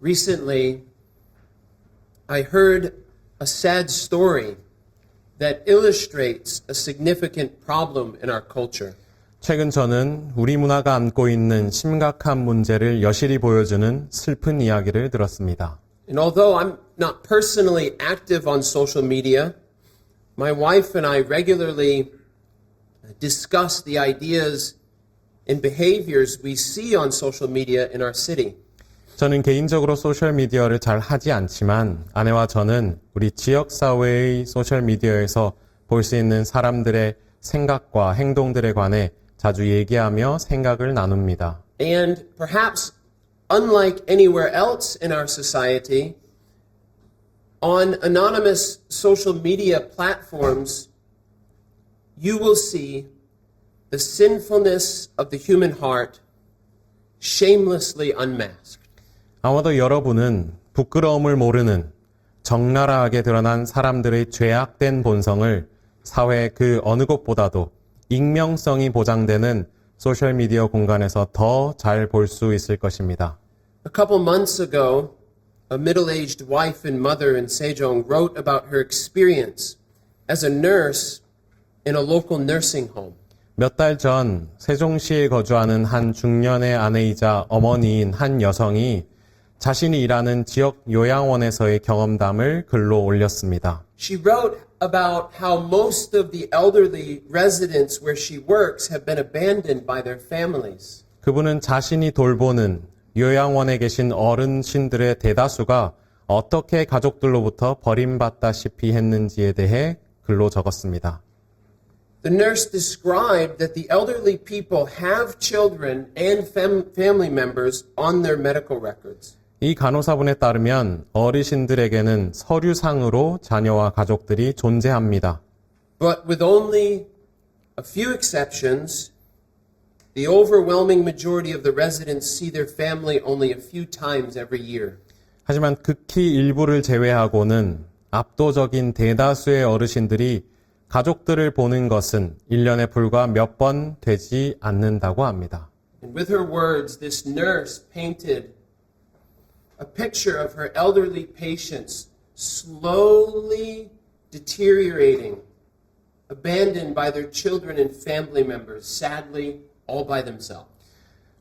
Recently, I heard a sad story that illustrates a significant problem in our culture. 최근 저는 우리 문화가 안고 있는 심각한 문제를 여실히 보여주는 슬픈 이야기를 들었습니다. And although I'm not personally active on social media, my wife and I regularly discuss the ideas and behaviors we see on social media in our city. 저는 개인적으로 소셜미디어를 잘 하지 않지만 아내와 저는 우리 지역사회의 소셜미디어에서 볼 수 있는 사람들의 생각과 행동들에 관해 자주 얘기하며 생각을 나눕니다. And perhaps unlike anywhere else in our society, on anonymous social media platforms, you will see the sinfulness of the human heart shamelessly unmasked. 아마도 여러분은 부끄러움을 모르는 적나라하게 드러난 사람들의 죄악된 본성을 사회 그 어느 곳보다도 익명성이 보장되는 소셜미디어 공간에서 더 잘 볼 수 있을 것입니다. A couple months ago, a middle-aged wife and mother in Sejong wrote about her experience as a nurse in a local nursing home. 몇 달 전 세종시에 거주하는 한 중년의 아내이자 어머니인 한 여성이 자신이 일하는 지역 요양원에서의 경험담을 글로 올렸습니다. She wrote about how most of the elderly residents where she works have been abandoned by their families. 그분은 자신이 돌보는 요양원에 계신 어르신들의 대다수가 어떻게 가족들로부터 버림받다시피 했는지에 대해 글로 적었습니다. The nurse described that the elderly people have children and family members on their medical records. 이 간호사분에 따르면 어르신들에게는 서류상으로 자녀와 가족들이 존재합니다. But with only a few exceptions, the overwhelming majority of the residents see their family only a few times every year. 하지만 극히 일부를 제외하고는 압도적인 대다수의 어르신들이 가족들을 보는 것은 1년에 불과 몇 번 되지 않는다고 합니다. And with her words, this nurse painted a picture of her elderly patients slowly deteriorating, abandoned by their children and family members, sadly, all by themselves.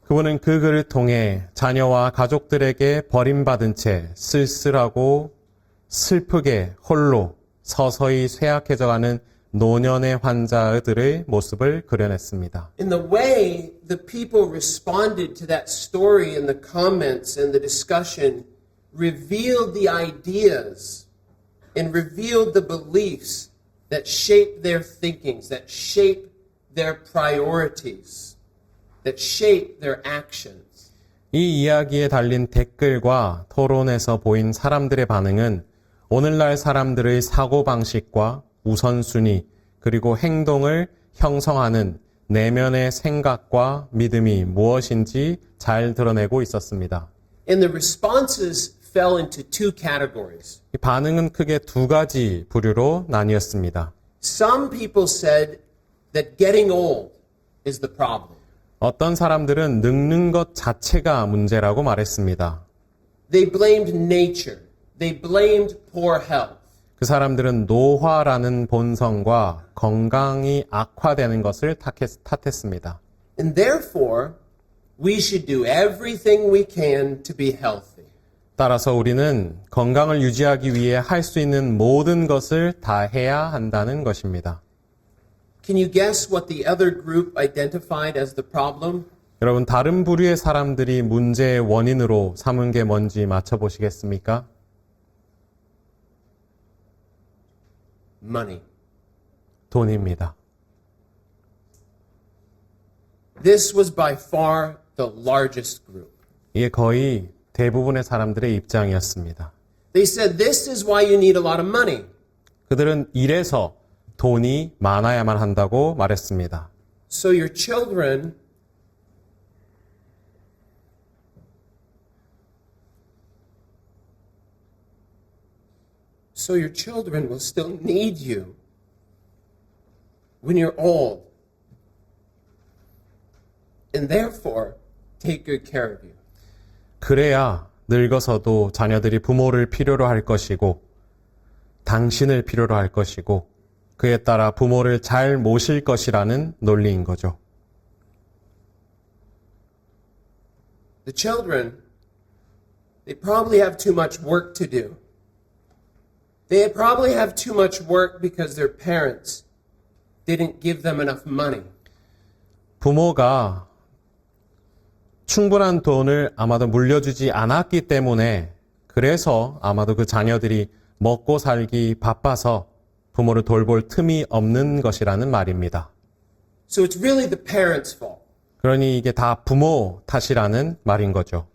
그분은 그 글을 통해 자녀와 가족들에게 버림받은 채 쓸쓸하고 슬프게 홀로 서서히 쇠약해져가는 노년의 환자들의 모습을 그려냈습니다. In the way the people responded to that story in the comments and the discussion revealed the ideas and revealed the beliefs that shape their thinkings, that shape their priorities, that shape their actions. 이 이야기에 달린 댓글과 토론에서 보인 사람들의 반응은 오늘날 사람들의 사고방식과 우선순위 그리고 행동을 형성하는 내면의 생각과 믿음이 무엇인지 잘 드러내고 있었습니다. And the responses fell into two categories. 이 반응은 크게 두 가지 부류로 나뉘었습니다. Some people said that getting old is the problem. 어떤 사람들은 늙는 것 자체가 문제라고 말했습니다. They blamed nature. They blamed poor health. 그 사람들은 노화라는 본성과 건강이 악화되는 것을 탓했습니다. And therefore, we should do everything we can to be healthy. 따라서 우리는 건강을 유지하기 위해 할 수 있는 모든 것을 다 해야 한다는 것입니다. Can you guess what the other group identified as the problem? 여러분, 다른 부류의 사람들이 문제의 원인으로 삼은 게 뭔지 맞춰보시겠습니까? Money. 돈입니다. This was by far the largest group. 이게 거의 대부분의 사람들의 입장이었습니다. They said this is why you need a lot of money. 그들은 이래서 돈이 많아야만 한다고 말했습니다. So your children will still need you when you're old. And therefore, take good care of you. 그래야 늙어서도 자녀들이 부모를 필요로 할 것이고 당신을 필요로 할 것이고 그에 따라 부모를 잘 모실 것이라는 논리인 거죠. The children, they probably have too much work to do. They probably have too much work because their parents didn't give them enough money. 부모가 충분한 돈을 아마도 물려주지 않았기 때문에 그래서 아마도 그 자녀들이 먹고 살기 바빠서 부모를 돌볼 틈이 없는 것이라는 말입니다. So it's really the parents' fault. 그러니 이게 다 부모 탓이라는 말인 거죠.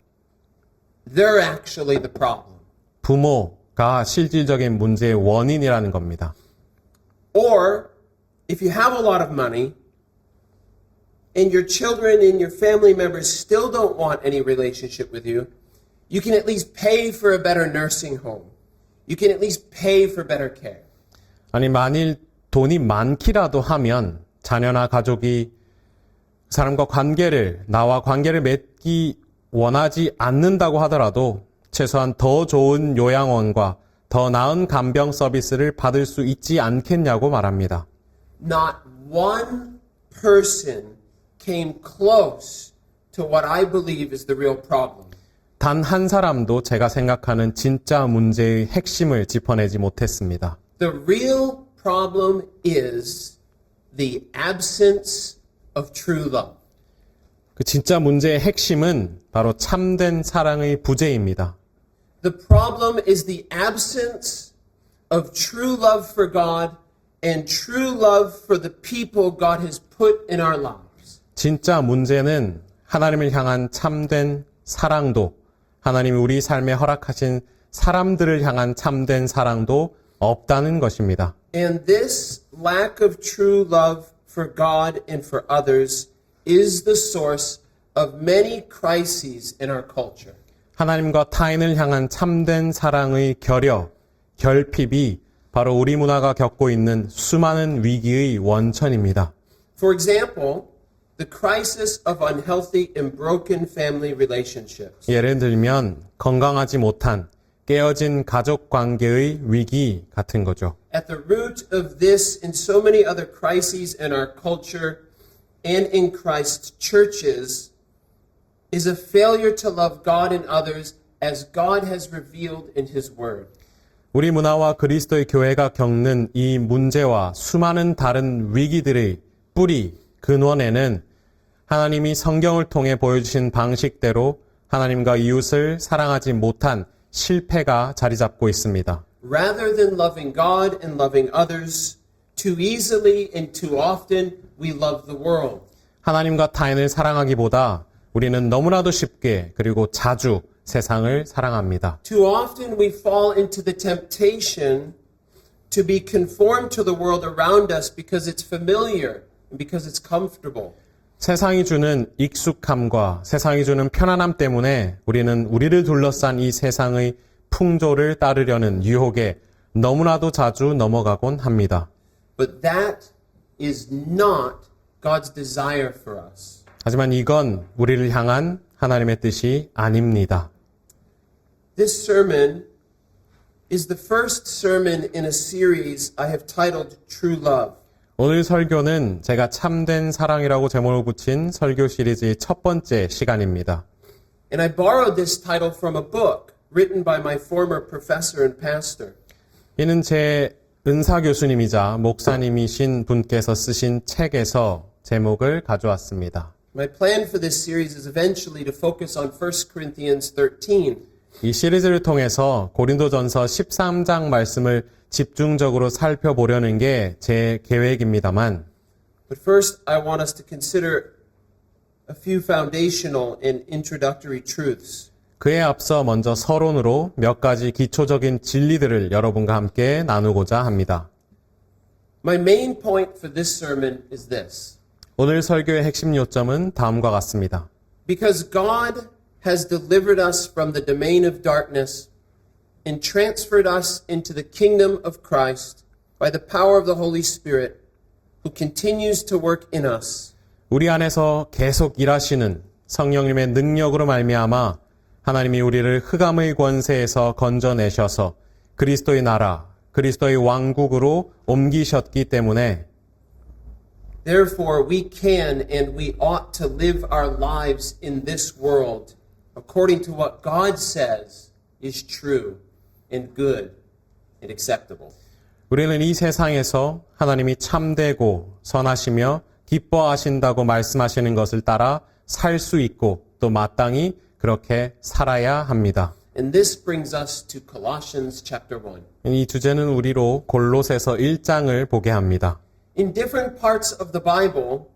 They're actually the problem. 부모가 실질적인 문제의 원인이라는 겁니다. Or if you have a lot of money and your children and your family members still don't want any relationship with you, you can at least pay for a better nursing home. You can at least pay for better care. 아니 만일 돈이 많기라도 하면 자녀나 가족이 사람과 나와 관계를 맺기 원하지 않는다고 하더라도 최소한 더 좋은 요양원과 더 나은 간병 서비스를 받을 수 있지 않겠냐고 말합니다. Not one person came close to what I believe is the real problem. 단 한 사람도 제가 생각하는 진짜 문제의 핵심을 짚어내지 못했습니다. The real problem is the absence of true love. 그 진짜 문제의 핵심은 바로 참된 사랑의 부재입니다. The problem is the absence of true love for God and true love for the people God has put in our lives. 진짜 문제는 하나님을 향한 참된 사랑도 하나님이 우리 삶에 허락하신 사람들을 향한 참된 사랑도 없다는 것입니다. And this lack of true love for God and for others is the source of many crises in our culture. 하나님과 타인을 향한 참된 사랑의 결핍이 바로 우리 문화가 겪고 있는 수많은 위기의 원천입니다. For example, the crisis of unhealthy and broken family relationships. 예를 들면 건강하지 못한 깨어진 가족 관계의 위기 같은 거죠. At the root of this and so many other crises in our culture and in Christ's churches is a failure to love God and others as God has revealed in His Word. 우리 문화와 그리스도의 교회가 겪는 이 문제와 수많은 다른 위기들의 뿌리, 근원에는 하나님이 성경을 통해 보여주신 방식대로 하나님과 이웃을 사랑하지 못한 실패가 자리 잡고 있습니다. Rather than loving God and loving others, too easily and too often we love the world. 하나님과 타인을 사랑하기보다 우리는 너무나도 쉽게 그리고 자주 세상을 사랑합니다. Too often we fall into the temptation to be conformed to the world around us because it's familiar and because it's comfortable. 세상이 주는 익숙함과 세상이 주는 편안함 때문에 우리는 우리를 둘러싼 이 세상의 풍조를 따르려는 유혹에 너무나도 자주 넘어가곤 합니다. But that is not God's desire for us. 하지만 이건 우리를 향한 하나님의 뜻이 아닙니다. This sermon is the first sermon in a series I have titled True Love. 오늘 설교는 제가 참된 사랑이라고 제목을 붙인 설교 시리즈의 첫 번째 시간입니다. And I borrowed this title from a book written by my former professor and pastor. 이는 제 은사 교수님이자 목사님이신 분께서 쓰신 책에서 제목을 가져왔습니다. My plan for this series is eventually to focus on 1 Corinthians 13. 이 시리즈를 통해서 고린도전서 13장 말씀을 집중적으로 살펴보려는 게 제 계획입니다만 But first, I want us to consider a few foundational and introductory truths. 그에 앞서 먼저 서론으로 몇 가지 기초적인 진리들을 여러분과 함께 나누고자 합니다. My main point for this sermon is this. 오늘 설교의 핵심 요점은 다음과 같습니다. Because God has delivered us from the domain of darkness and transferred us into the kingdom of Christ by the power of the Holy Spirit, who continues to work in us. 우리 안에서 계속 일하시는 성령님의 능력으로 말미암아 하나님이 우리를 흑암의 권세에서 건져내셔서 그리스도의 나라, 그리스도의 왕국으로 옮기셨기 때문에 Therefore, we can and we ought to live our lives in this world according to what God says is true and good and acceptable. 우리는 이 세상에서 하나님이 참되고 선하시며 기뻐하신다고 말씀하시는 것을 따라 살 수 있고 또 마땅히 그렇게 살아야 합니다. And this brings us to Colossians chapter 1. 이 주제는 우리로 골로새서 1장을 보게 합니다. In different parts of the Bible,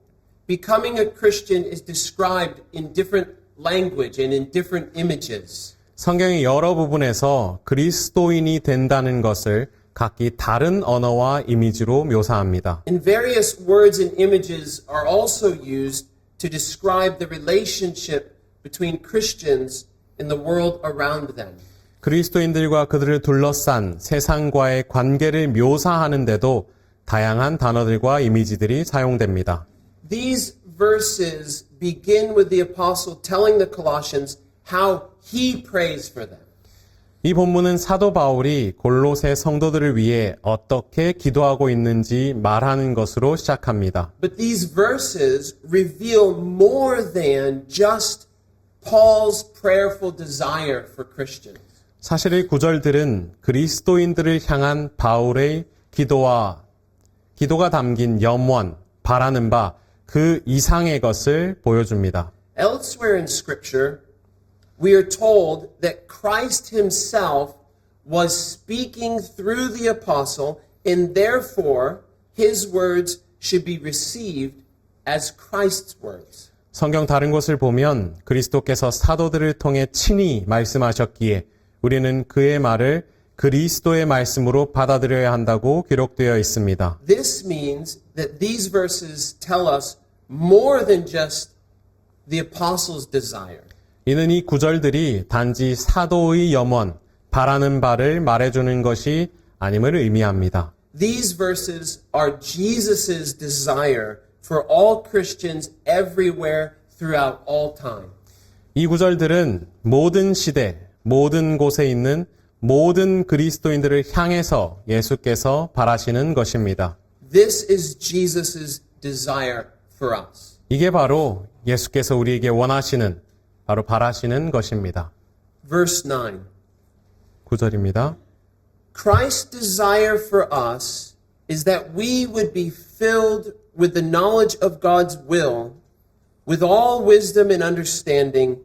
becoming a Christian is described in different language and in different images. 성경의 여러 부분에서 그리스도인이 된다는 것을 각기 다른 언어와 이미지로 묘사합니다. And various words and images are also used to describe the relationship between Christians in the world around them. 그리스도인들과 그들을 둘러싼 세상과의 관계를 묘사하는데도 다양한 단어들과 이미지들이 사용됩니다. These verses begin with the apostle telling the Colossians how he prays for them. 이 본문은 사도 바울이 골로새 성도들을 위해 어떻게 기도하고 있는지 말하는 것으로 시작합니다. But these verses reveal more than just Paul's prayerful desire for Christians. 사실 이 구절들은 그리스도인들을 향한 바울의 기도가 담긴 염원, 바라는 바 그 이상의 것을 보여줍니다. Elsewhere in Scripture, we are told that Christ himself was speaking through the apostle, and therefore his words should be received as Christ's words. 성경 다른 곳을 보면 그리스도께서 사도들을 통해 친히 말씀하셨기에 우리는 그의 말을 그리스도의 말씀으로 받아들여야 한다고 기록되어 있습니다. This means that these verses tell us more than just the apostle's desire. 이는 이 구절들이 단지 사도의 염원, 바라는 바를 말해주는 것이 아님을 의미합니다. These verses are Jesus' desire for all Christians everywhere throughout all time. 이 구절들은 모든 시대, 모든 곳에 있는 모든 그리스도인들을 향해서 예수께서 바라시는 것입니다. This is Jesus' desire for us. 이게 바로 예수께서 우리에게 원하시는, 바로 바라시는 것입니다. Verse 9. 9절입니다. Christ's desire for us is that we would be filled with the knowledge of God's will, with all wisdom and understanding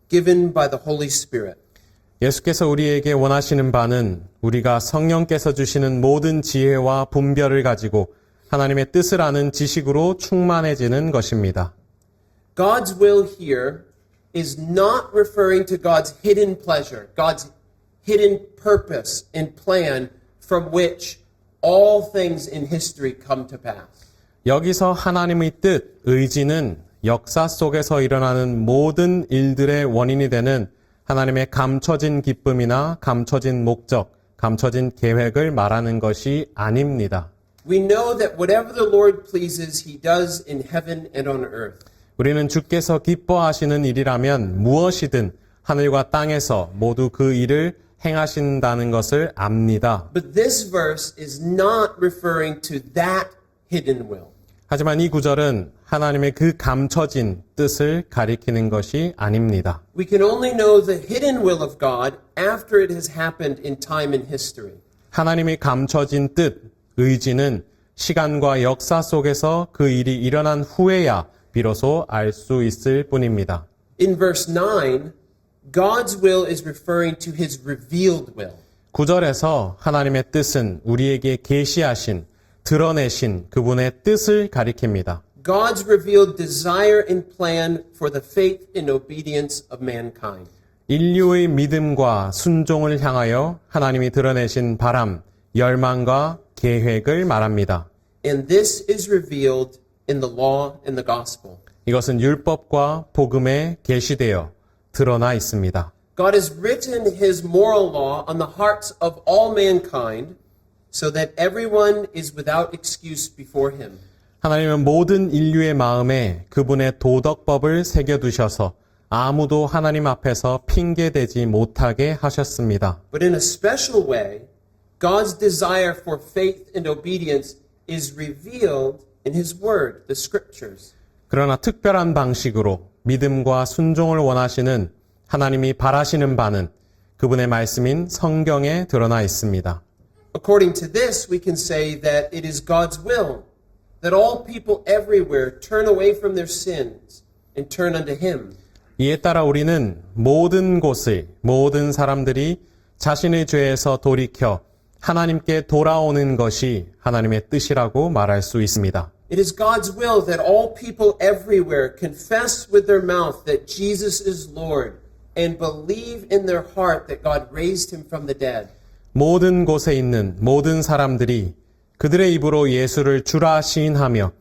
given by the Holy Spirit. 예수께서 우리에게 원하시는 바는 우리가 성령께서 주시는 모든 지혜와 분별을 가지고 하나님의 뜻을 아는 지식으로 충만해지는 것입니다. God's will here is not referring to God's hidden pleasure, God's hidden purpose and plan from which all things in history come to pass. 여기서 하나님의 뜻, 의지는 역사 속에서 일어나는 모든 일들의 원인이 되는 하나님의 감춰진 기쁨이나 감춰진 목적, 감춰진 계획을 말하는 것이 아닙니다. We know that whatever the Lord pleases, He does in heaven and on earth. 우리는 주께서 기뻐하시는 일이라면 무엇이든 하늘과 땅에서 모두 그 일을 행하신다는 것을 압니다. But this verse is not referring to that hidden will. 하지만 이 구절은 하나님의 그 감춰진 뜻을 가리키는 것이 아닙니다. We can only know the hidden will of God after it has happened in time and history. 하나님의 감춰진 뜻, 의지는 시간과 역사 속에서 그 일이 일어난 후에야 비로소 알 수 있을 뿐입니다. In verse 9, God's will is referring to His revealed will. 9절에서 하나님의 뜻은 우리에게 계시하신, 드러내신 그분의 뜻을 가리킵니다. God's revealed desire and plan for the faith and obedience of mankind. 인류의 믿음과 순종을 향하여 하나님이 드러내신 바람, 열망과 계획을 말합니다. And this is revealed in the law and the gospel. 이것은 율법과 복음에 계시되어 드러나 있습니다. God has written His moral law on the hearts of all mankind so that everyone is without excuse before Him. 하나님은 모든 인류의 마음에 그분의 도덕법을 새겨두셔서 아무도 하나님 앞에서 핑계대지 못하게 하셨습니다. But in a special way, God's desire for faith and obedience is revealed in His Word, the Scriptures. 그러나 특별한 방식으로 믿음과 순종을 원하시는 하나님이 바라시는 바는 그분의 말씀인 성경에 드러나 있습니다. According to this, we can say that it is God's will that all people everywhere turn away from their sins and turn unto Him. 이에 따라 우리는 모든 곳의 모든 사람들이 자신의 죄에서 돌이켜 하나님께 돌아오는 것이 하나님의 뜻이라고 말할 수 있습니다. It is God's will that all people everywhere confess with their mouth that Jesus is Lord and believe in their heart that God raised Him from the dead. 모든 곳에 있는 모든 사람들이 그들의 입으로 예수를 주라 시인하며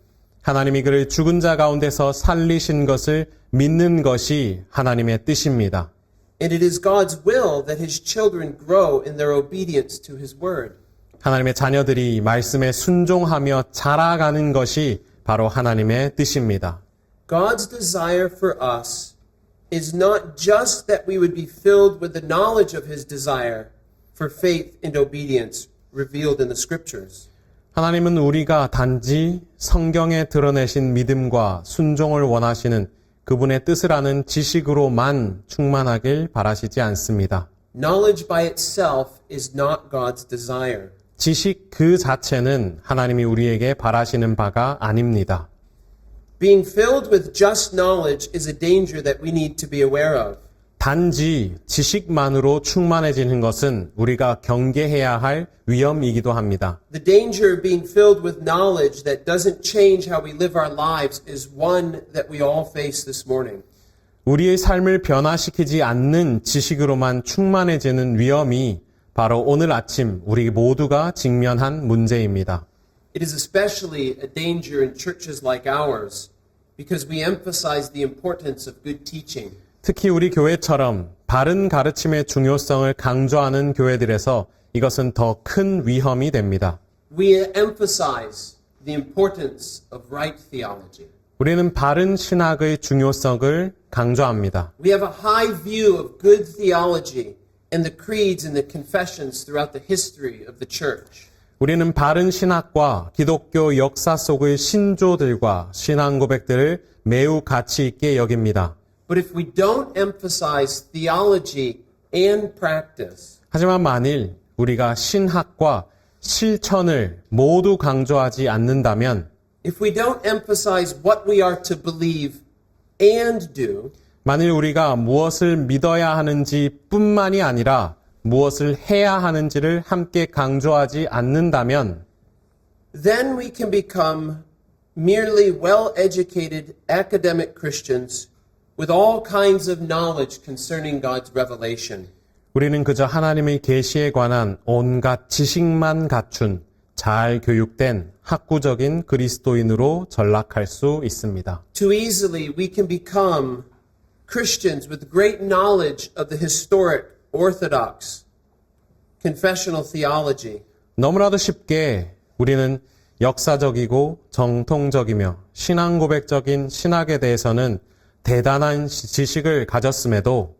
하나님이 그를 죽은 자 가운데서 살리신 것을 믿는 것이 하나님의 뜻입니다. And it is God's will that His children grow in their obedience to His Word. 하나님의 자녀들이 말씀에 순종하며 자라가는 것이 바로 하나님의 뜻입니다. God's desire for us is not just that we would be filled with the knowledge of His desire for faith and obedience revealed in the Scriptures. 하나님은 우리가 단지 성경에 드러내신 믿음과 순종을 원하시는 그분의 뜻을 아는 지식으로만 충만하길 바라시지 않습니다. Knowledge by itself is not God's desire. 지식 그 자체는 하나님이 우리에게 바라시는 바가 아닙니다. Being filled with just knowledge is a danger that we need to be aware of. 단지 지식만으로 충만해지는 것은 우리가 경계해야 할 위험이기도 합니다. The danger of being filled with knowledge that doesn't change how we live our lives is one that we all face this morning. 우리의 삶을 변화시키지 않는 지식으로만 충만해지는 위험이 바로 오늘 아침 우리 모두가 직면한 문제입니다. It is especially a danger in churches like ours because we emphasize the importance of good teaching. 특히 우리 교회처럼 바른 가르침의 중요성을 강조하는 교회들에서 이것은 더 큰 위험이 됩니다. We emphasize the importance of right theology. 우리는 바른 신학의 중요성을 강조합니다. We have a high view of good theology and the creeds and the confessions throughout the history of the church. 우리는 바른 신학과 기독교 역사 속의 신조들과 신앙 고백들을 매우 가치 있게 여깁니다. But if we don't emphasize theology and practice, 하지만 만일 우리가 신학과 실천을 모두 강조하지 않는다면, if we don't emphasize what we are to believe and do, 만일 우리가 무엇을 믿어야 하는지 뿐만이 아니라 무엇을 해야 하는지를 함께 강조하지 않는다면, then we can become merely well-educated academic Christians with all kinds of knowledge concerning God's revelation. 우리는 그저 하나님의 계시에 관한 온갖 지식만 갖춘 잘 교육된 학구적인 그리스도인으로 전락할 수 있습니다. Too easily we can become Christians with great knowledge of the historic, orthodox, confessional theology. 너무나도 쉽게 우리는 역사적이고 정통적이며 신앙 고백적인 신학에 대해서는 대단한 지식을 가졌음에도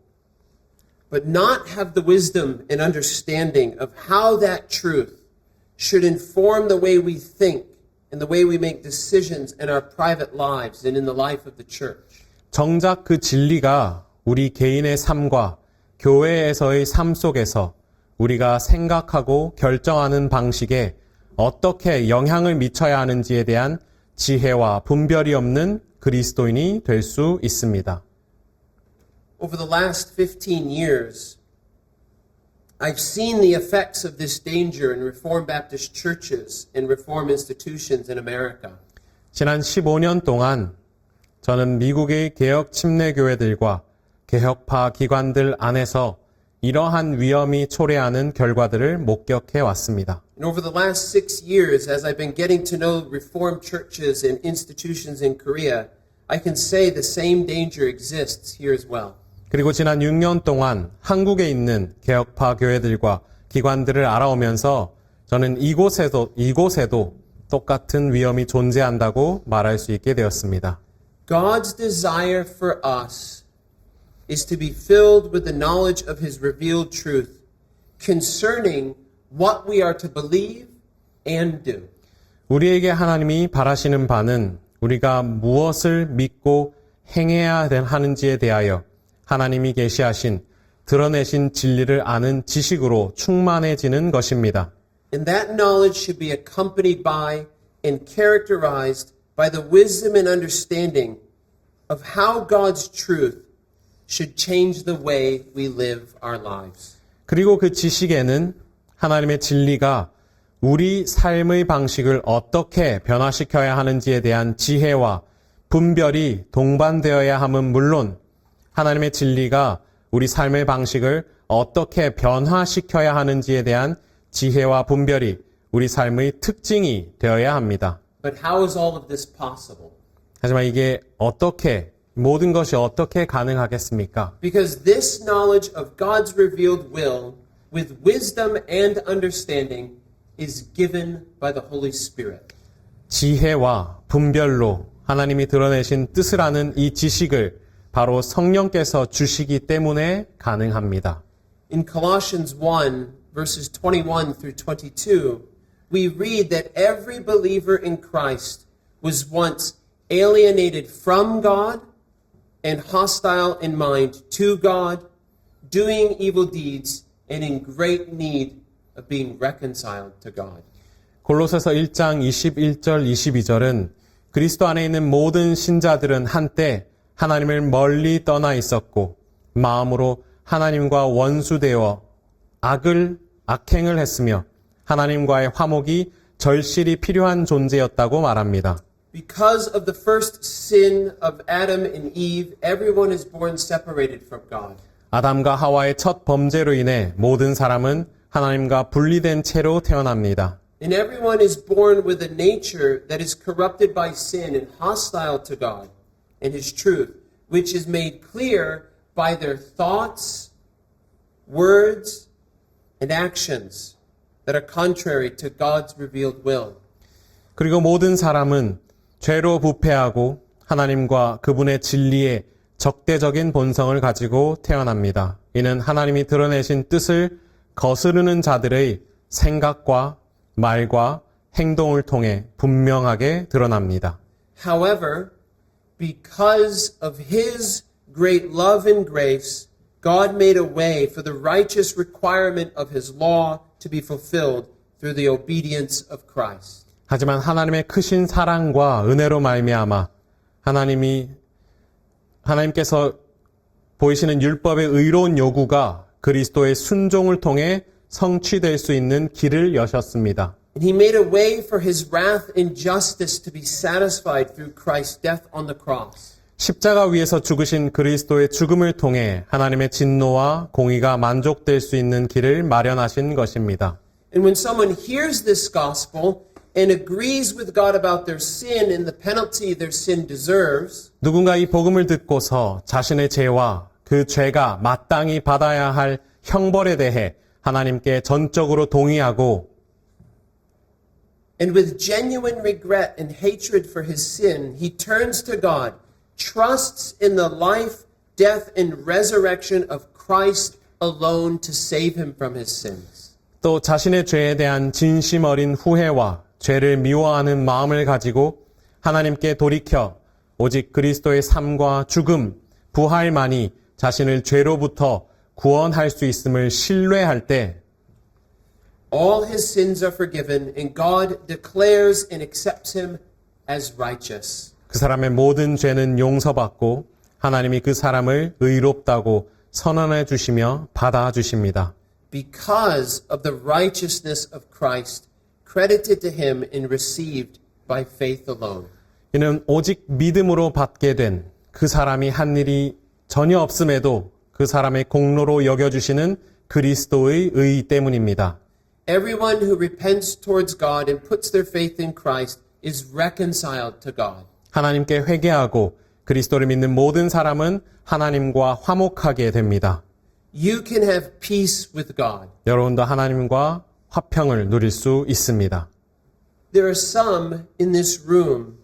but not have the wisdom and understanding of how that truth should inform the way we think and the way we make decisions in our private lives and in the life of the church. 정작 그 진리가 우리 개인의 삶과 교회에서의 삶 속에서 우리가 생각하고 결정하는 방식에 어떻게 영향을 미쳐야 하는지에 대한 지혜와 분별이 없는 그리스도인이 될 수 있습니다. Over the last 15 years, I've seen the effects of this danger in Reformed Baptist churches and Reformed institutions in America. 지난 15년 동안 저는 미국의 개혁 침례교회들과 개혁파 기관들 안에서 이러한 위험이 초래하는 결과들을 목격해 왔습니다. And over the last 6 years, as I've been getting to know Reformed churches and institutions in Korea, I can say the same danger exists here as well. 그리고 지난 6년 동안 한국에 있는 개혁파 교회들과 기관들을 알아오면서 저는 이곳에도 똑같은 위험이 존재한다고 말할 수 있게 되었습니다. God's desire for us is to be filled with the knowledge of his revealed truth concerning what we are to believe and do. 우리에게 하나님이 바라시는 바는 우리가 무엇을 믿고 행해야 하는지에 대하여 하나님이 계시하신 드러내신 진리를 아는 지식으로 충만해지는 것입니다. And that knowledge should be accompanied by and characterized by the wisdom and understanding of how God's truth should change the way we live our lives. 그리고 그 지식에는 하나님의 진리가 우리 삶의 방식을 어떻게 변화시켜야 하는지에 대한 지혜와 분별이 동반되어야 함은 물론 하나님의 진리가 우리 삶의 방식을 어떻게 변화시켜야 하는지에 대한 지혜와 분별이 우리 삶의 특징이 되어야 합니다. But how is all of this possible? 하지만 이게 모든 것이 어떻게 가능하겠습니까? Because this knowledge of God's revealed will with wisdom and understanding is given by the Holy Spirit. 지혜와 분별로 하나님이 드러내신 뜻을 아는 이 지식을 바로 성령께서 주시기 때문에 가능합니다. In Colossians 1, verses 21 through 22, we read that every believer in Christ was once alienated from God and hostile in mind to God, doing evil deeds and in great need of being reconciled to God. 골로새서 1장 21절 22절은 그리스도 안에 있는 모든 신자들은 한때 하나님을 멀리 떠나 있었고 마음으로 하나님과 원수되어 악행을 했으며 하나님과의 화목이 절실히 필요한 존재였다고 말합니다. Because of the first sin of Adam and Eve, everyone is born separated from God. 아담과 하와의 첫 범죄로 인해 모든 사람은 하나님과 분리된 채로 태어납니다. And everyone is born with a nature that is corrupted by sin and hostile to God and His truth, which is made clear by their thoughts, words, and actions that are contrary to God's revealed will. 그리고 모든 사람은 죄로 부패하고 하나님과 그분의 진리에 적대적인 본성을 가지고 태어납니다. 이는 하나님이 드러내신 뜻을 거스르는 자들의 생각과 말과 행동을 통해 분명하게 드러납니다. However, because of His great love and grace, God made a way for the righteous requirement of His law to be fulfilled through the obedience of Christ. 하지만 하나님의 크신 사랑과 은혜로 말미암아 하나님께서 보이시는 율법의 의로운 요구가 그리스도의 순종을 통해 성취될 수 있는 길을 여셨습니다. And He made a way for His wrath and justice to be satisfied through Christ's death on the cross. 십자가 위에서 죽으신 그리스도의 죽음을 통해 하나님의 진노와 공의가 만족될 수 있는 길을 마련하신 것입니다. And when someone hears this gospel and agrees with God about their sin and the penalty their sin deserves, 누군가 이 복음을 듣고서 자신의 죄와 그 죄가 마땅히 받아야 할 형벌에 대해 하나님께 전적으로 동의하고 and with genuine regret and hatred for his sin, he turns to God, trusts in the life, death, and resurrection of Christ alone to save him from his sins. 또 자신의 죄에 대한 진심 어린 후회와 죄를 미워하는 마음을 가지고 하나님께 돌이켜 오직 그리스도의 삶과 죽음, 부활만이 자신을 죄로부터 구원할 수 있음을 신뢰할 때 all his sins are forgiven and God declares and accepts him as righteous. 그 사람의 모든 죄는 용서받고 하나님이 그 사람을 의롭다고 선언해 주시며 받아 주십니다. Because of the righteousness of Christ credited to him and received by faith alone. 이는 오직 믿음으로 받게 된 그 사람이 한 일이 전혀 없음에도 그 사람의 공로로 여겨주시는 그리스도의 의 때문입니다. Everyone who repents towards God and puts their faith in Christ is reconciled to God. 하나님께 회개하고 그리스도를 믿는 모든 사람은 하나님과 화목하게 됩니다. You can have peace with God. 여러분도 하나님과 화평을 누릴 수 있습니다. There are some in this room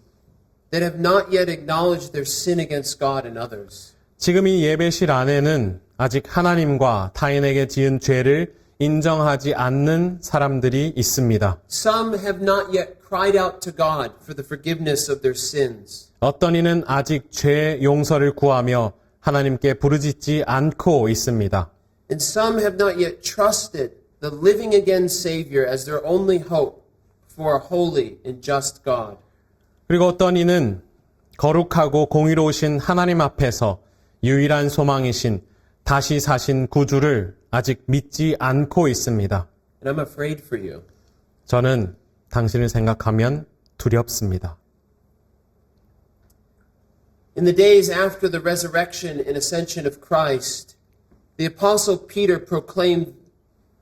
that have not yet acknowledged their sin against God and others. 지금 이 예배실 안에는 아직 하나님과 타인에게 지은 죄를 인정하지 않는 사람들이 있습니다. Some have not yet cried out to God for the forgiveness of their sins. 어떤 이는 아직 죄 용서를 구하며 하나님께 부르짖지 않고 있습니다. And some have not yet trusted the living again Savior as their only hope for a holy and just God. 그리고 어떤 이는 거룩하고 공의로우신 하나님 앞에서 유일한 소망이신 다시 사신 구주를 아직 믿지 않고 있습니다. And I'm afraid for you. 저는 당신을 생각하면 두렵습니다. In the days after the resurrection and ascension of Christ, the Apostle Peter proclaimed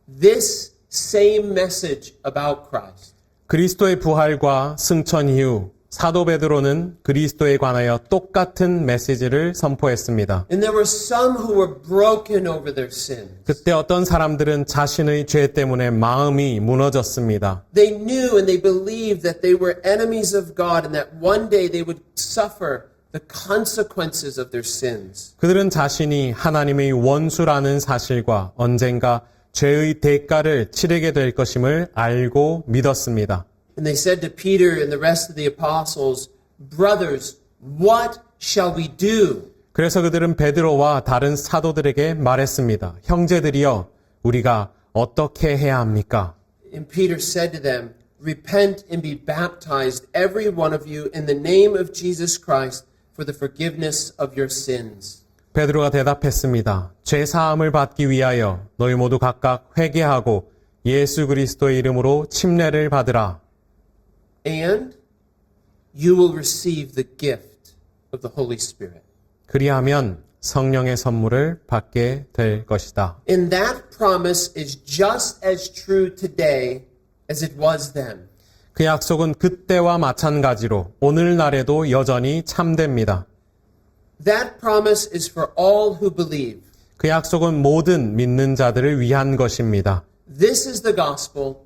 this same message about Christ. 그리스도의 부활과 승천 이후 사도 베드로는 그리스도에 관하여 똑같은 메시지를 선포했습니다. And there were some who were broken over their sins. 그때 어떤 사람들은 자신의 죄 때문에 마음이 무너졌습니다. They knew and they believed that they were enemies of God and that one day they would suffer the consequences of their sins. 그들은 자신이 하나님의 원수라는 사실과 언젠가 죄의 대가를 치르게 될 것임을 알고 믿었습니다. And they said to Peter and the rest of the apostles, "Brothers, what shall we do?" 그래서 그들은 베드로와 다른 사도들에게 말했습니다. 형제들이여, 우리가 어떻게 해야 합니까? And Peter said to them, "Repent and be baptized, every one of you, in the name of Jesus Christ, for the forgiveness of your sins." 베드로가 대답했습니다. 죄 사함을 받기 위하여 너희 모두 각각 회개하고 예수 그리스도의 이름으로 침례를 받으라. And you will receive the gift of the Holy Spirit. 그리하면 성령의 선물을 받게 될 것이다. And that promise is just as true today as it was then. 그 약속은 그때와 마찬가지로 오늘날에도 여전히 참됩니다. That promise is for all who believe. 그 약속은 모든 믿는 자들을 위한 것입니다. This is the gospel.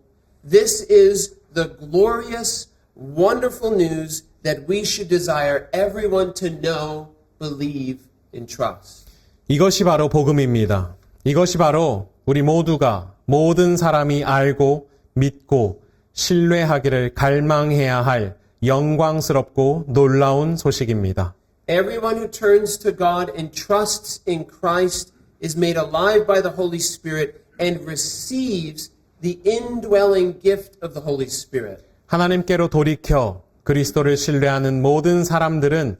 This is the glorious, wonderful news that we should desire everyone to know, believe, and trust. 이것이 바로 복음입니다. 이것이 바로 우리 모두가 모든 사람이 알고 믿고 신뢰하기를 갈망해야 할 영광스럽고 놀라운 소식입니다. Everyone who turns to God and trusts in Christ is made alive by the Holy Spirit and receives the indwelling gift of the Holy Spirit. 하나님께로 돌이켜 그리스도를 신뢰하는 모든 사람들은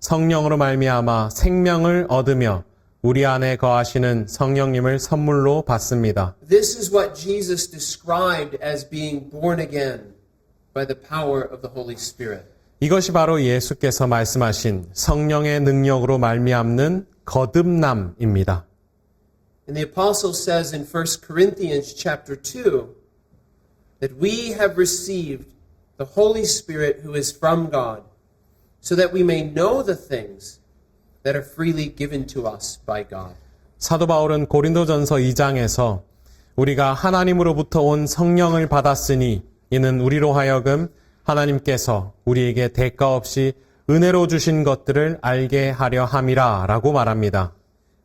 성령으로 말미암아 생명을 얻으며 우리 안에 거하시는 성령님을 선물로 받습니다. This is what Jesus described as being born again by the power of the Holy Spirit. 이것이 바로 예수께서 말씀하신 성령의 능력으로 말미암는 거듭남입니다. And the apostle says in 1 Corinthians chapter 2 that we have received the Holy Spirit who is from God so that we may know the things that are freely given to us by God. 사도 바울은 고린도전서 2장에서 우리가 하나님으로부터 온 성령을 받았으니 이는 우리로 하여금 하나님께서 우리에게 대가 없이 은혜로 주신 것들을 알게 하려 함이라 라고 말합니다.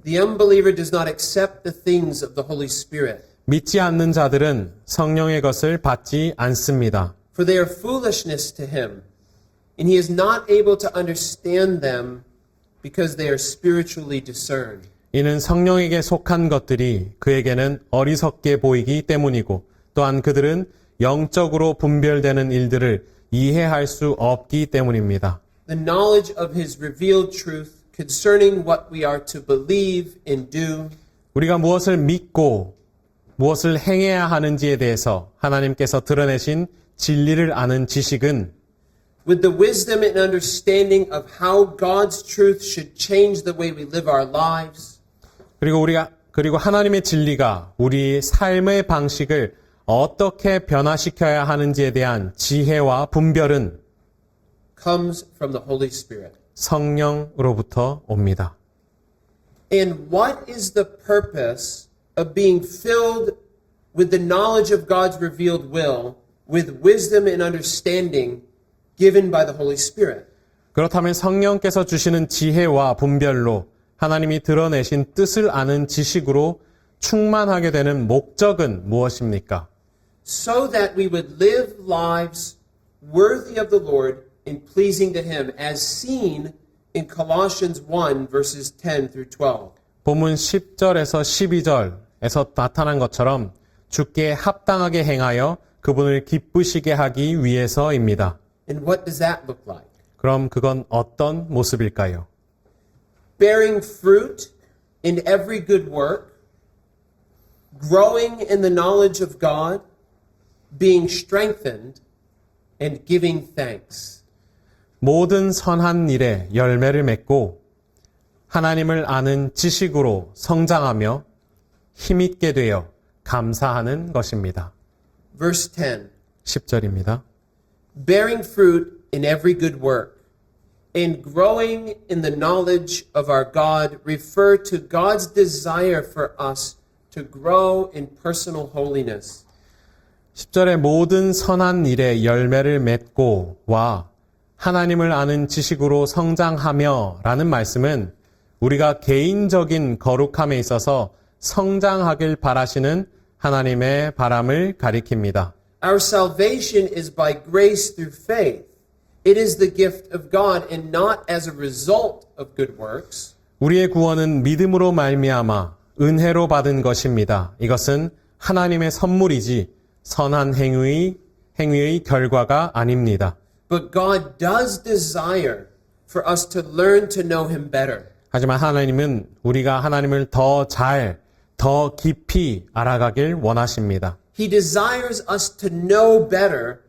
The unbeliever does not accept the things of the Holy Spirit, 믿지 않는 자들은 성령의 것을 받지 않습니다. for they are foolishness to him, and he is not able to understand them because they are spiritually discerned. 이는 성령에게 속한 것들이 그에게는 어리석게 보이기 때문이고 또한 그들은 영적으로 분별되는 일들을 이해할 수 없기 때문입니다. The knowledge of his revealed truth concerning what we are to believe and do, 우리가 무엇을 믿고 무엇을 행해야 하는지에 대해서 하나님께서 드러내신 진리를 아는 지식은 with the wisdom and understanding of how God's truth should change the way we live our lives, 그리고 하나님의 진리가 우리 삶의 방식을 어떻게 변화시켜야 하는지에 대한 지혜와 분별은 comes from the Holy Spirit. 성령으로부터 옵니다. And what is the purpose of being filled with the knowledge of God's revealed will, with wisdom and understanding given by the Holy Spirit? 그렇다면 성령께서 주시는 지혜와 분별로 하나님이 드러내신 뜻을 아는 지식으로 충만하게 되는 목적은 무엇입니까? So that we would live lives worthy of the Lord and pleasing to Him, as seen in Colossians 1, verses 10 through 12. 본문 10절에서 12절에서 나타난 것처럼 주께 합당하게 행하여 그분을 기쁘시게 하기 위해서입니다. And what does that look like? 그럼 그건 어떤 모습일까요? Bearing fruit in every good work, growing in the knowledge of God, being strengthened, and giving thanks. 모든 선한 일에 열매를 맺고 하나님을 아는 지식으로 성장하며 힘있게 되어 감사하는 것입니다. Verse 10. 10절입니다. Bearing fruit in every good work, and growing in the knowledge of our God refer to God's desire for us to grow in personal holiness. 10절에 모든 선한 일에 열매를 맺고와 하나님을 아는 지식으로 성장하며 라는 말씀은 우리가 개인적인 거룩함에 있어서 성장하길 바라시는 하나님의 바람을 가리킵니다. Our salvation is by grace through faith. It is the gift of God and not as a result of good works. 우리의 구원은 믿음으로 말미암아 은혜로 받은 것입니다. 이것은 하나님의 선물이지 선한 행위의 결과가 아닙니다. But God does desire for us to learn to know Him better. 하지만 하나님은 우리가 하나님을 더 깊이 알아가길 원하십니다. He desires us to know better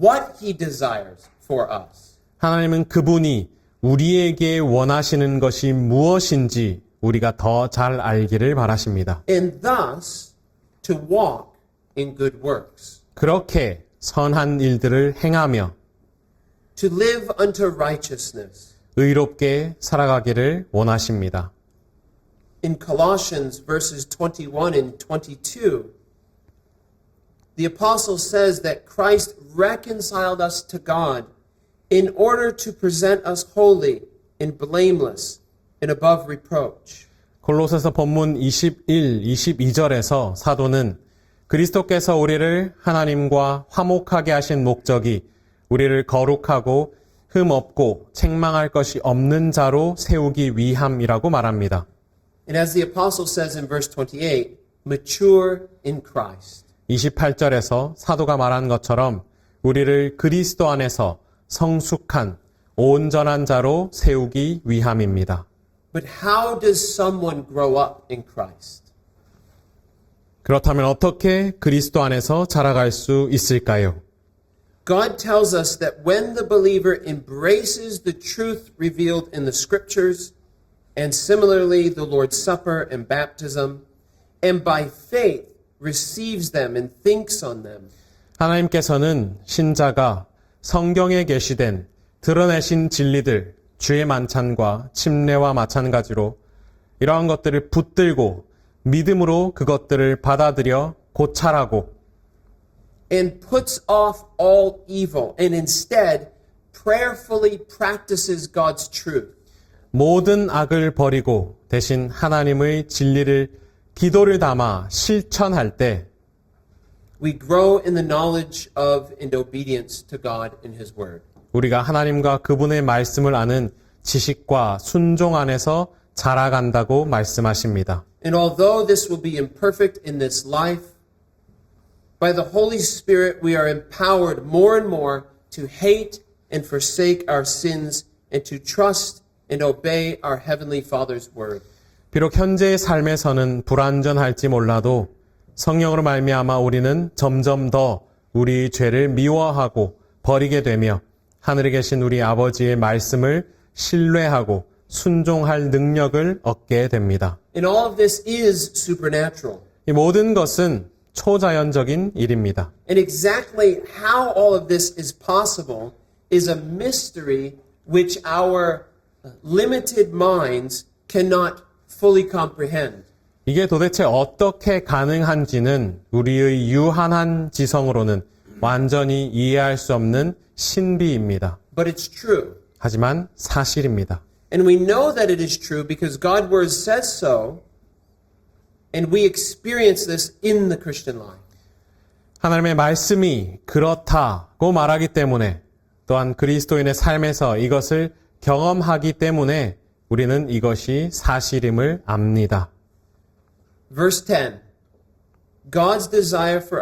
what He desires for us. 하나님은 그분이 우리에게 원하시는 것이 무엇인지 우리가 더 잘 알기를 바라십니다. And thus to walk in good works. 그렇게 선한 일들을 행하며 To live unto righteousness. 의롭게 살아가기를 원하십니다. In Colossians verses 21 and 22, the apostle says that Christ reconciled us to God in order to present us holy and blameless and above reproach. 골로새서 본문 21, 22절에서 사도는 그리스도께서 우리를 하나님과 화목하게 하신 목적이 우리를 거룩하고 흠 없고 책망할 것이 없는 자로 세우기 위함이라고 말합니다. And as the apostle says in verse 28, mature in Christ. 28절에서 사도가 말한 것처럼 우리를 그리스도 안에서 성숙한 온전한 자로 세우기 위함입니다. But how does someone grow up in Christ? 그렇다면 어떻게 그리스도 안에서 자라갈 수 있을까요? God tells us that when the believer embraces the truth revealed in the scriptures, and similarly the Lord's Supper and baptism, and by faith receives them and thinks on them, 하나님께서는 신자가 성경에 게시된 드러내신 진리들, 주의 만찬과 침례와 마찬가지로 이러한 것들을 붙들고 믿음으로 그것들을 받아들여 고찰하고 and puts off all evil, and instead prayerfully practices God's truth. 모든 악을 버리고 대신 하나님의 진리를 기도를 담아 실천할 때 We grow in the knowledge of and obedience to God and His Word. 우리가 하나님과 그분의 말씀을 아는 지식과 순종 안에서 자라간다고 말씀하십니다. And although this will be imperfect in this life, by the Holy Spirit we are empowered more and more to hate and forsake our sins and to trust and obey our Heavenly Father's Word. 비록 현재의 삶에서는 불완전할지 몰라도 성령으로 말미암아 우리는 점점 더 우리 죄를 미워하고 버리게 되며 하늘에 계신 우리 아버지의 말씀을 신뢰하고 순종할 능력을 얻게 됩니다. And all of this is supernatural. 이 모든 것은 초자연적인 일입니다. And exactly how all of this is possible is a mystery which our limited minds cannot fully comprehend. 이게 도대체 어떻게 가능한지는 우리의 유한한 지성으로는 완전히 이해할 수 없는 신비입니다. But it's true. 하지만 사실입니다. And we know that it is true because God's word says so, and we experience this in the Christian life. 하나님의 말씀이 그렇다고 말하기 때문에 또한 그리스도인의 삶에서 이것을 경험하기 때문에 우리는 이것이 사실임을 압니다. Verse 10. God's desire for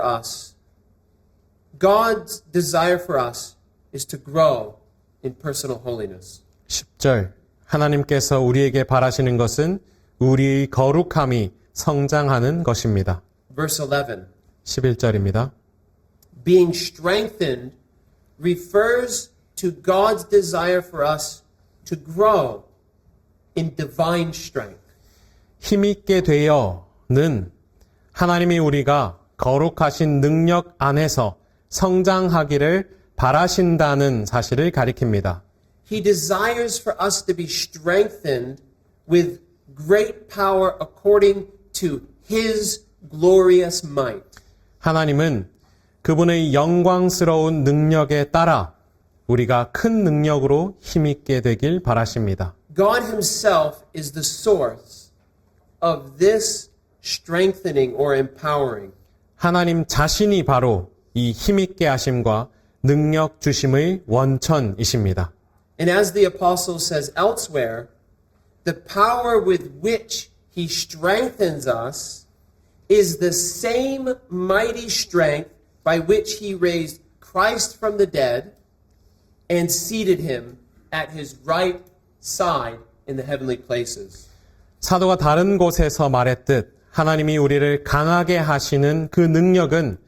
us is to grow in personal holiness. 10절 하나님께서 우리에게 바라시는 것은 우리의 거룩함이 성장하는 것입니다. Verse 11. 11절입니다. Being strengthened refers to God's desire for us to grow in divine strength. 힘있게 되어는 하나님이 우리가 거룩하신 능력 안에서 성장하기를 바라신다는 사실을 가리킵니다. He desires for us to be strengthened with great power according to His glorious might. 하나님은 그분의 영광스러운 능력에 따라 우리가 큰 능력으로 힘있게 되길 바라십니다. God Himself is the source of this strengthening or empowering. 하나님 자신이 바로 이 힘있게 하심과 능력 주심의 원천이십니다. And as the apostle says elsewhere, the power with which He strengthens us is the same mighty strength by which He raised Christ from the dead and seated Him at His right side in the heavenly places. 사도가 다른 곳에서 말했듯 하나님이 우리를 강하게 하시는 그 능력은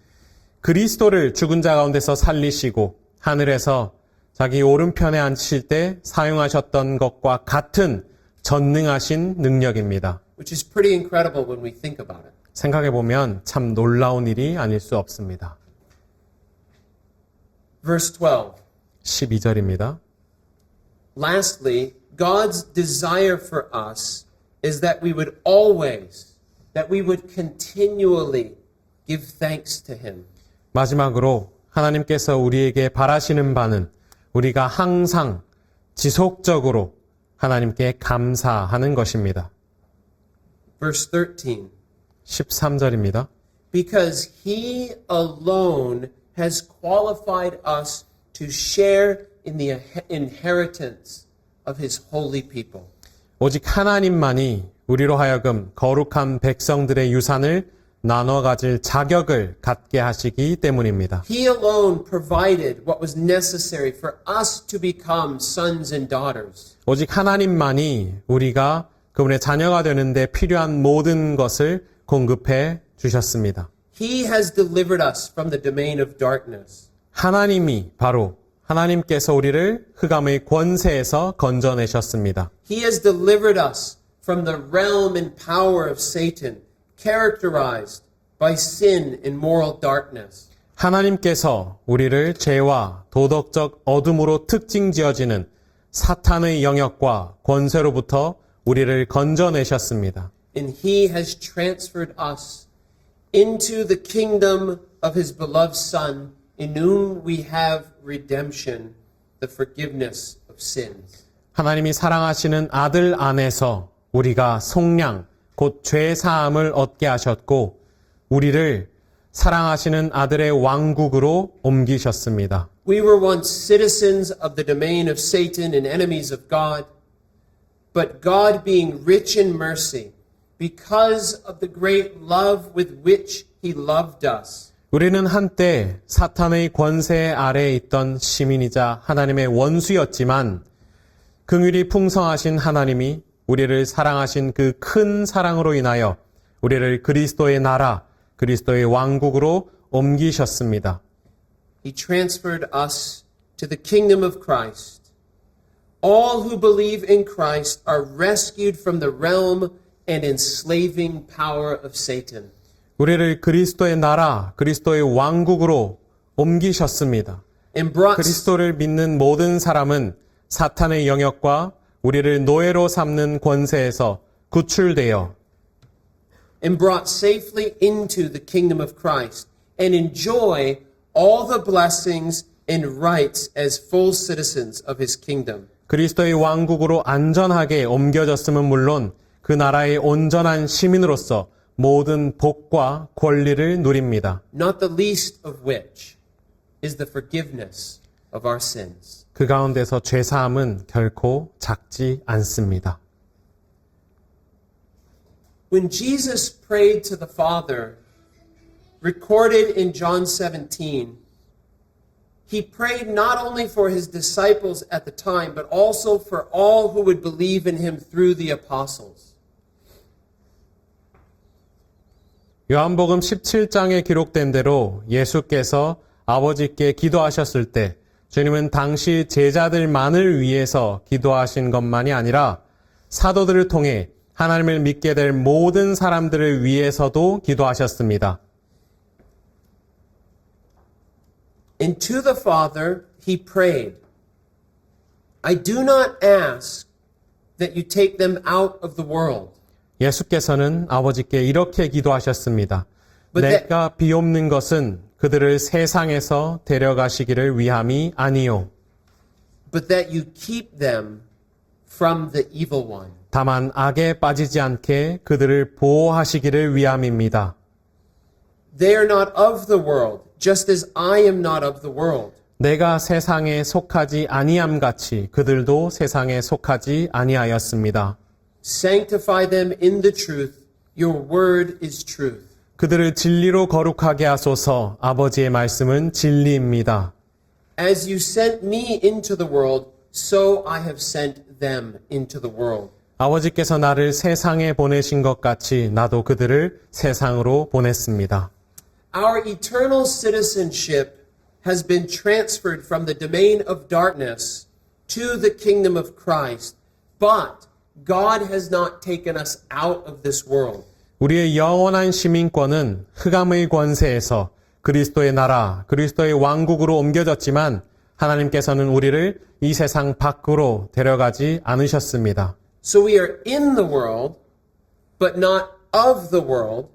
그리스도를 죽은 자 가운데서 살리시고 하늘에서 자기 오른편에 앉히실 때 사용하셨던 것과 같은 전능하신 능력입니다. Which is pretty incredible when we think about it. 생각해보면 참 놀라운 일이 아닐 수 없습니다. Verse 12. 12절입니다. Lastly, God's desire for us is that we would always, that we would continually give thanks to Him. 마지막으로 하나님께서 우리에게 바라시는 바는 우리가 항상 지속적으로 하나님께 감사하는 것입니다. Verse 13. 13절입니다. Because He alone has qualified us to share in the inheritance of His holy people. 오직 하나님만이 우리로 하여금 거룩한 백성들의 유산을 나눠 가질 자격을 갖게 하시기 때문입니다. He alone provided what was necessary for us to become sons and daughters. 오직 하나님만이 우리가 그분의 자녀가 되는데 필요한 모든 것을 공급해 주셨습니다. He has delivered us from the domain of darkness. 하나님이 바로 하나님께서 우리를 흑암의 권세에서 건져내셨습니다. He has delivered us from the realm and power of Satan, characterized by sin and moral darkness. 하나님께서 우리를 죄와 도덕적 어둠으로 특징지어지는 사탄의 영역과 권세로부터 우리를 건져내셨습니다. And He has transferred us into the kingdom of His beloved Son, in whom we have redemption, the forgiveness of sins. 하나님이 사랑하시는 아들 안에서 우리가 속량, 곧 죄사함을 얻게 하셨고 우리를 사랑하시는 아들의 왕국으로 옮기셨습니다. We were once citizens of the domain of Satan and enemies of God, but God being rich in mercy, because of the great love with which He loved us, 우리는 한때 사탄의 권세 아래에 있던 시민이자 하나님의 원수였지만 긍휼이 풍성하신 하나님이 우리를 사랑하신 그 큰 사랑으로 인하여 우리를 그리스도의 나라, 그리스도의 왕국으로 옮기셨습니다. He transferred us to the kingdom of Christ. All who believe in Christ are rescued from the realm and enslaving power of Satan. 우리를 그리스도의 나라, 그리스도의 왕국으로 옮기셨습니다. And brought 그리스도를 믿는 모든 사람은 사탄의 영역과 우리를 노예로 삼는 권세에서 구출되어 safely into the kingdom of Christ and enjoy all the blessings and rights as full citizens of His kingdom. 그리스도의 왕국으로 안전하게 옮겨졌음은 물론 그 나라의 온전한 시민으로서 모든 복과 권리를 누립니다. not the least of which is the forgiveness of our sins. 그 가운데서 죄사함은 결코 작지 않습니다. When Jesus prayed to the Father, recorded in John 17, he prayed not only for his disciples at the time, but also for all who would believe in him through the apostles. 요한복음 17장에 기록된 대로 예수께서 아버지께 기도하셨을 때 주님은 당시 제자들만을 위해서 기도하신 것만이 아니라 사도들을 통해 하나님을 믿게 될 모든 사람들을 위해서도 기도하셨습니다. And to the Father he prayed, I do not ask that you take them out of the world. 예수께서는 아버지께 이렇게 기도하셨습니다. But that- 내가 비옵는 것은 그들을 세상에서 데려가시기를 위함이 아니요. but that you keep them from the evil one. 다만 악에 빠지지 않게 그들을 보호하시기를 위함입니다. They are not of the world, just as I am not of the world. 내가 세상에 속하지 아니함 같이 그들도 세상에 속하지 아니하였습니다. Sanctify them in the truth. Your word is truth. 그들을 진리로 거룩하게 하소서. 아버지의 말씀은 진리입니다. As you sent me into the world, so I have sent them into the world. 아버지께서 나를 세상에 보내신 것 같이 나도 그들을 세상으로 보냈습니다. Our eternal citizenship has been transferred from the domain of darkness to the kingdom of Christ, but God has not taken us out of this world. 우리의 영원한 시민권은 흑암의 권세에서 그리스도의 나라, 그리스도의 왕국으로 옮겨졌지만 하나님께서는 우리를 이 세상 밖으로 데려가지 않으셨습니다. So we are in the world, but not of the world.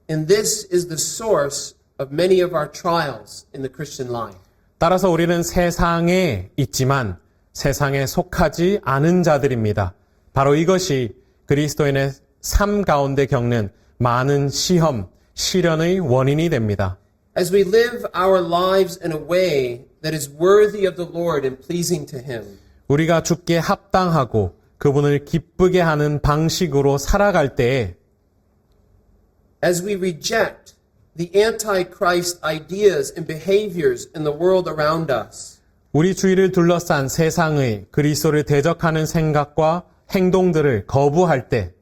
And this is the source of many of our trials in the Christian life. 따라서 우리는 세상에 있지만 세상에 속하지 않은 자들입니다. 바로 이것이 그리스도인의 삶 가운데 겪는 많은 시험, 시련의 원인이 됩니다. As we live our lives in a way that is worthy of the Lord and pleasing to Him, 우리가 주께 합당하고 그분을 기쁘게 하는 방식으로 살아갈 때에 as we reject the anti-Christ ideas and behaviors in the world around us, 우리 주위를 둘러싼 세상의 그리스도를 대적하는 생각과 행동들을 거부할 때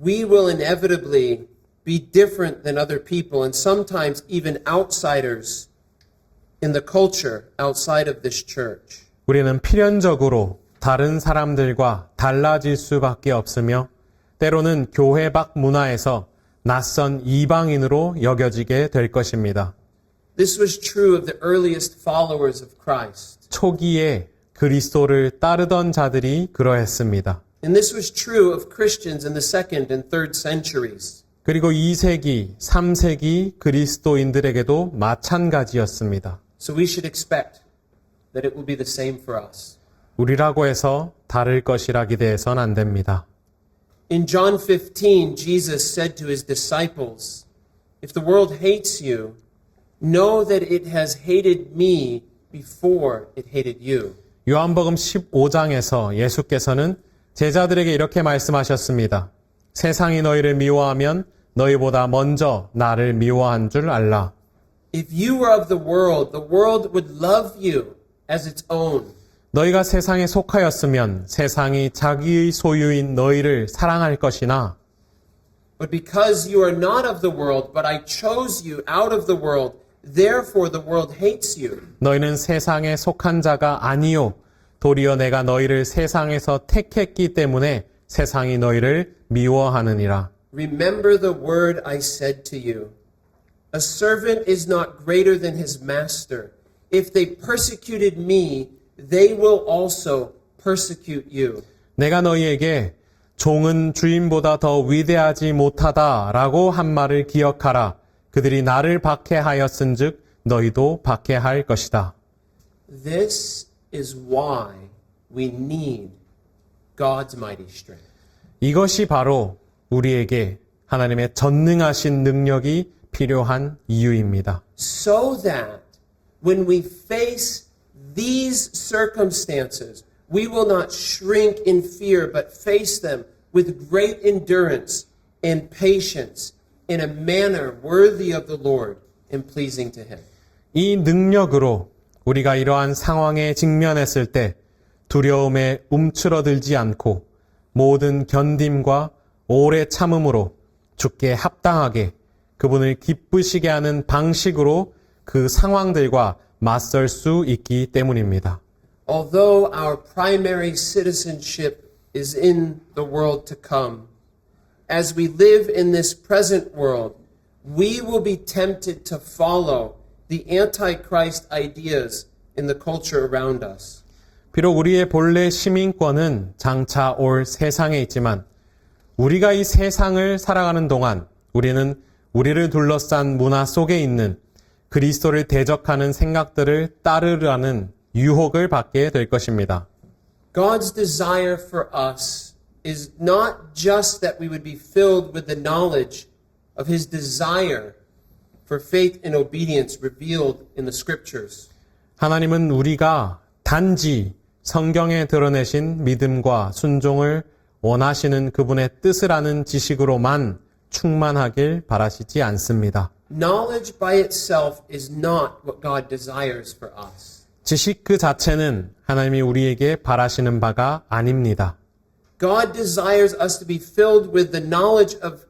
we will inevitably be different than other people and sometimes even outsiders in the culture outside of this church. 우리는 필연적으로 다른 사람들과 달라질 수밖에 없으며 때로는 교회 밖 문화에서 낯선 이방인으로 여겨지게 될 것입니다. This was true of the earliest followers of Christ. 초기에 그리스도를 따르던 자들이 그러했습니다. And this was true of Christians in the second and third centuries. 그리고 2세기, 3세기 그리스도인들에게도 마찬가지였습니다. So we should expect that it will be the same for us. 우리라고 해서 다를 것이라 기대해선 안 됩니다. In John 15, Jesus said to his disciples, If the world hates you, know that it has hated me before it hated you. 요한복음 15장에서 예수께서는 제자들에게 이렇게 말씀하셨습니다. 세상이 너희를 미워하면 너희보다 먼저 나를 미워한 줄 알라. If you were of the world would love you as its own. 너희가 세상에 속하였으면 세상이 자기의 소유인 너희를 사랑할 것이나 But because you are not of the world, but I chose you out of the world, therefore the world hates you. 너희는 세상에 속한 자가 아니요 도리어 내가 너희를 세상에서 택했기 때문에 세상이 너희를 미워하느니라. Remember the word I said to you. A servant is not greater than his master. If they persecuted me, they will also persecute you. 내가 너희에게 종은 주인보다 더 위대하지 못하다라고 한 말을 기억하라. 그들이 나를 박해하였은즉 너희도 박해할 것이다. This is why we need God's mighty strength. 이것이 바로 우리에게 하나님의 전능하신 능력이 필요한 이유입니다. So that when we face these circumstances, we will not shrink in fear, but face them with great endurance and patience in a manner worthy of the Lord and pleasing to Him. 이 능력으로 우리가 이러한 상황에 직면했을 때 두려움에 움츠러들지 않고 모든 견딤과 오래 참음으로 주께 합당하게 그분을 기쁘시게 하는 방식으로 그 상황들과 맞설 수 있기 때문입니다. Although our primary citizenship is in the world to come, as we live in this present world, we will be tempted to follow the Antichrist ideas in the culture around us. 비록 우리의 본래 시민권은 장차 올 세상에 있지만 우리가 이 세상을 살아가는 동안 우리는 우리를 둘러싼 문화 속에 있는 그리스도를 대적하는 생각들을 따르려는 유혹을 받게 될 것입니다. God's desire for us is not just that we would be filled with the knowledge of His desire for faith and obedience revealed in the Scriptures. 하나님은 우리가 단지 성경에 드러내신 믿음과 순종을 원하시는 그분의 뜻을 아는 지식으로만 충만하길 바라시지 않습니다. Knowledge by itself is not what God desires for us. 지식 그 자체는 하나님이 우리에게 바라시는 바가 아닙니다. God desires us to be filled with the knowledge of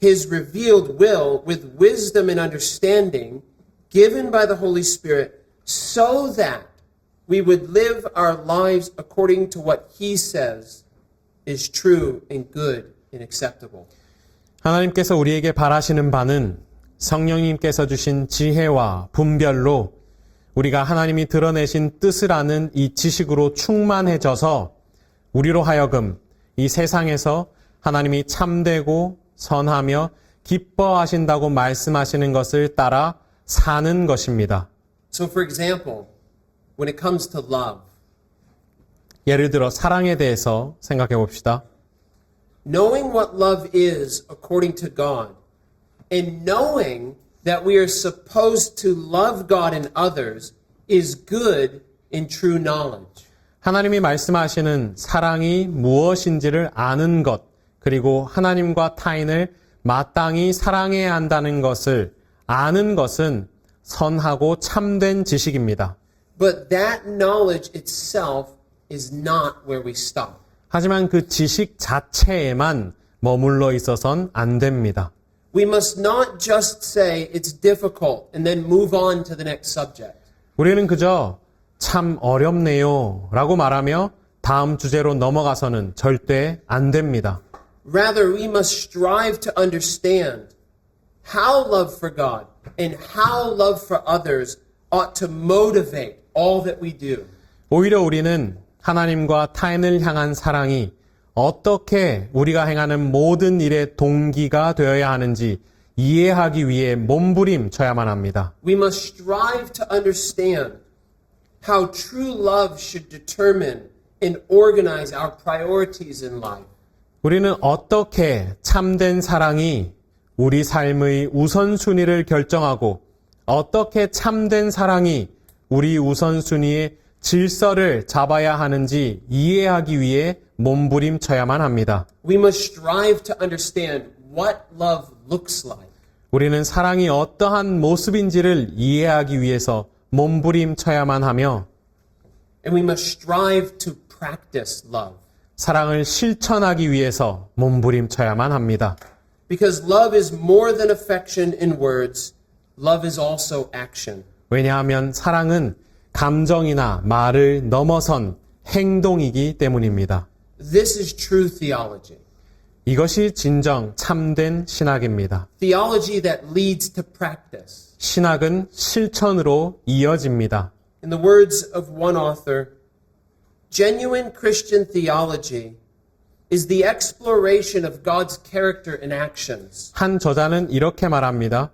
His revealed will, with wisdom and understanding given by the Holy Spirit, so that we would live our lives according to what He says is true and good and acceptable. 하나님께서 우리에게 바라시는 바는 성령님께서 주신 지혜와 분별로 우리가 하나님이 드러내신 뜻을 아는 이 지식으로 충만해져서 우리로 하여금 이 세상에서 하나님이 참되고 선하며 기뻐하신다고 말씀하시는 것을 따라 사는 것입니다. So, for example, when it comes to love, 예를 들어 사랑에 대해서 생각해 봅시다. knowing what love is according to God, and knowing that we are supposed to love God and others is good in true knowledge. 하나님이 말씀하시는 사랑이 무엇인지를 아는 것, 그리고 하나님과 타인을 마땅히 사랑해야 한다는 것을 아는 것은 선하고 참된 지식입니다. But that knowledge itself is not where we stop. 하지만 그 지식 자체에만 머물러 있어선 안 됩니다. We must not just say it's difficult and then move on to the next subject. 우리는 그저 참 어렵네요 라고 말하며 다음 주제로 넘어가서는 절대 안 됩니다. Rather, we must strive to understand how love for God and how love for others ought to motivate all that we do. 오히려 우리는 하나님과 타인을 향한 사랑이 어떻게 우리가 행하는 모든 일의 동기가 되어야 하는지 이해하기 위해 몸부림쳐야만 합니다. We must strive to understand how true love should determine and organize our priorities in life. 우리는 어떻게 참된 사랑이 우리 삶의 우선순위를 결정하고 어떻게 참된 사랑이 우리 우선순위의 질서를 잡아야 하는지 이해하기 위해 몸부림쳐야만 합니다. We must strive to understand what love looks like. 우리는 사랑이 어떠한 모습인지를 이해하기 위해서 몸부림쳐야만 하며 And we must strive to practice love. 사랑을 실천하기 위해서 몸부림쳐야만 합니다. Because love is more than affection in words. Love is also action. 왜냐하면 사랑은 감정이나 말을 넘어선 행동이기 때문입니다. This is true theology. 이것이 진정 참된 신학입니다. Theology that leads to practice. 신학은 실천으로 이어집니다. In the words of one author, genuine Christian theology is the exploration of God's character and actions. 한 저자는 이렇게 말합니다.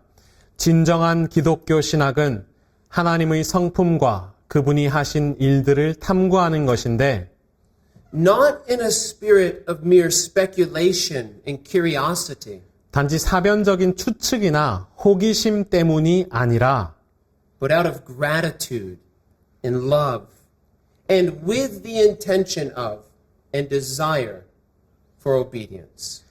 진정한 기독교 신학은 하나님의 성품과 그분이 하신 일들을 탐구하는 것인데 not in a spirit of mere speculation and curiosity, 단지 사변적인 추측이나 호기심 때문이 아니라 but out of gratitude and love, and with the intention of and desire for obedience.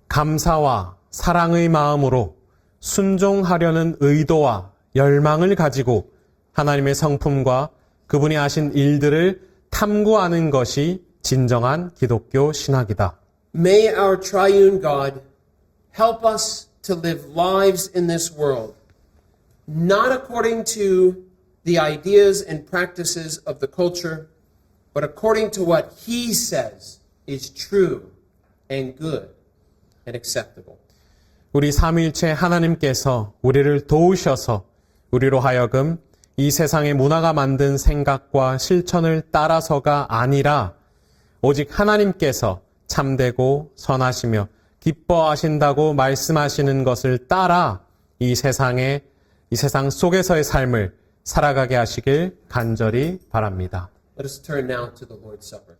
감사와 사랑의 마음으로 순종하려는 의도와 열망을 가지고 하나님의 성품과 그분이 하신 일들을 탐구하는 것이 진정한 기독교 신학이다. May our triune God help us to live lives in this world, not according to the ideas and practices of the culture, but according to what He says is true and good and acceptable. 우리 삼위일체 하나님께서 우리를 도우셔서 우리로 하여금 이 세상의 문화가 만든 생각과 실천을 따라서가 아니라 오직 하나님께서 참되고 선하시며 기뻐하신다고 말씀하시는 것을 따라 이 세상 속에서의 삶을 살아가게 하시길 간절히 바랍니다. Let us turn now to the Lord's Supper.